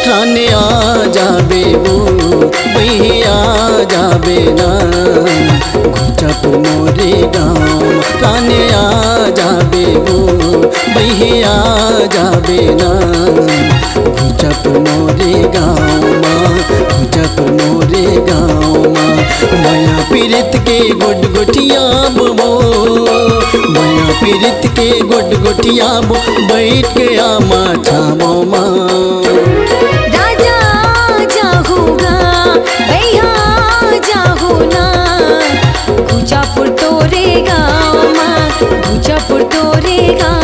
रानी आ जाबे वो भैया जाबे ना घुचपुर मोरे गाँव। रानी आ जाबे वो भैया जाबे ना घुचपुर मोरे गाँव माँ, घुचपुर मोरे गाँव माँ। माया पीरित के गुड गुटिया बो, माया पीरित के गुड गुटिया बो, बैठ के आमा छाबो माँ। घुचपुर तोरे गाँव माँ, घुचपुर तोरे गाँव।